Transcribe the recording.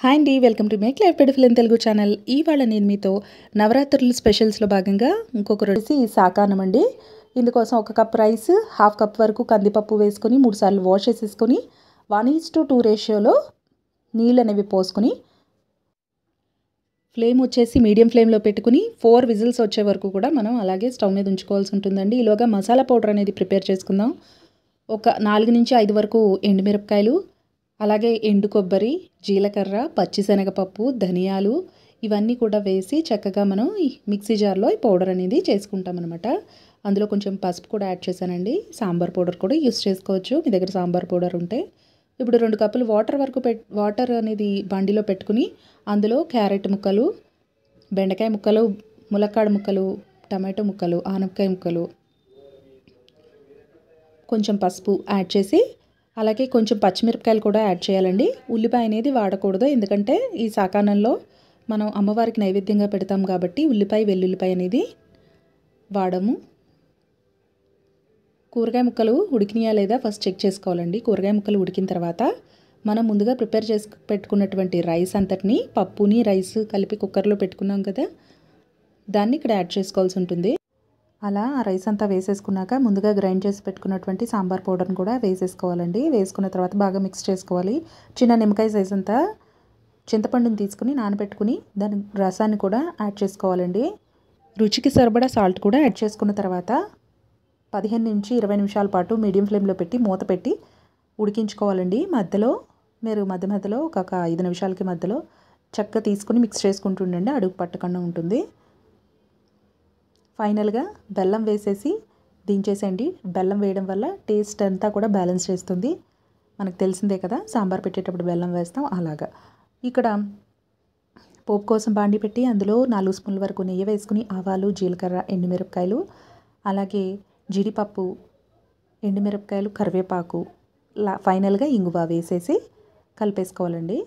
Hi అండి, welcome to make life beautiful in Telugu channel. ఇవాళ నేను మీతో నవరాత్రుల స్పెషల్స్లో భాగంగా ఇంకొక రెసిపీ సాకానం అండి. ఇందుకోసం 1 కప్ రైస్, హాఫ్ కప్ వరకు కందిపప్పు వేసుకొని 3 సార్లు వాష్ చేసేసుకొని 1:2 రేషియోలో నీళ్ళు అనేవి పోసుకొని ఫ్లేమ్ వచ్చేసి మీడియం ఫ్లేమ్లో పెట్టుకుని 4 విజిల్స్ వచ్చే వరకు కూడా మనం అలాగే స్టవ్ మీద ఉంచుకోవాల్సి ఉంటుందండి. ఈలోగా మసాలా పౌడర్ అనేది ప్రిపేర్ చేసుకుందాం. ఒక 4 నుంచి 5 వరకు ఎండుమిరపకాయలు, అలాగే ఎండు కొబ్బరి, జీలకర్ర, పచ్చిశనగపప్పు, ధనియాలు ఇవన్నీ కూడా వేసి చక్కగా మనం ఈ మిక్సీ జార్లో ఈ పౌడర్ అనేది చేసుకుంటాం అనమాట. అందులో కొంచెం పసుపు కూడా యాడ్ చేశానండి. సాంబార్ పౌడర్ కూడా యూస్ చేసుకోవచ్చు మీ దగ్గర సాంబార్ పౌడర్ ఉంటే. ఇప్పుడు 2 కప్పులు వాటర్ అనేది బండిలో పెట్టుకుని అందులో క్యారెట్ ముక్కలు, బెండకాయ ముక్కలు, ములక్కాడ ముక్కలు, టమాటో ముక్కలు, ఆనపకాయ ముక్కలు, కొంచెం పసుపు యాడ్ చేసి అలాగే కొంచెం పచ్చిమిరపకాయలు కూడా యాడ్ చేయాలండి. ఉల్లిపాయ అనేది వాడకూడదు, ఎందుకంటే ఈ సాకానంలో మనం అమ్మవారికి నైవేద్యంగా పెడతాం కాబట్టి ఉల్లిపాయ, వెల్లుల్లిపాయ అనేది వాడము. కూరగాయ ముక్కలు ఉడికినాయా లేదా ఫస్ట్ చెక్ చేసుకోవాలండి. కూరగాయ ముక్కలు ఉడికిన తర్వాత మనం ముందుగా ప్రిపేర్ చేసి పెట్టుకున్నటువంటి రైస్ అంతటిని, పప్పుని రైస్ కలిపి కుక్కర్లో పెట్టుకున్నాం కదా, దాన్ని ఇక్కడ యాడ్ చేసుకోవాల్సి ఉంటుంది. అలా ఆ రైస్ అంతా వేసేసుకున్నాక ముందుగా గ్రైండ్ చేసి పెట్టుకున్నటువంటి సాంబార్ పౌడర్ని కూడా వేసేసుకోవాలండి. వేసుకున్న తర్వాత బాగా మిక్స్ చేసుకోవాలి. చిన్న నిమ్మకాయ సైజ్ అంతా చింతపండుని తీసుకుని నానబెట్టుకుని దాని రసాన్ని కూడా యాడ్ చేసుకోవాలండి. రుచికి సరిపడా సాల్ట్ కూడా యాడ్ చేసుకున్న తర్వాత 15 నుంచి 20 నిమిషాల పాటు మీడియం ఫ్లేమ్లో పెట్టి మూత పెట్టి ఉడికించుకోవాలండి. మీరు మధ్య మధ్యలో ఒక 5 నిమిషాలకి మధ్యలో చక్కగా తీసుకుని మిక్స్ చేసుకుంటుండండి, అడుగు పట్టకుండా ఉంటుంది. ఫైనల్గా బెల్లం వేసేసి దించేసేయండి. బెల్లం వేయడం వల్ల టేస్ట్ అంతా కూడా బ్యాలెన్స్ చేస్తుంది. మనకు తెలిసిందే కదా, సాంబార్ పెట్టేటప్పుడు బెల్లం వేస్తాం అలాగా. ఇక్కడ పోపు కోసం బాండి పెట్టి అందులో 4 స్పూన్ల వరకు నెయ్యి వేసుకుని ఆవాలు, జీలకర్ర, ఎండుమిరపకాయలు, అలాగే జీడిపప్పు, ఎండుమిరపకాయలు, కరివేపాకు, ఫైనల్గా ఇంగువ వేసేసి కలిపేసుకోవాలండి.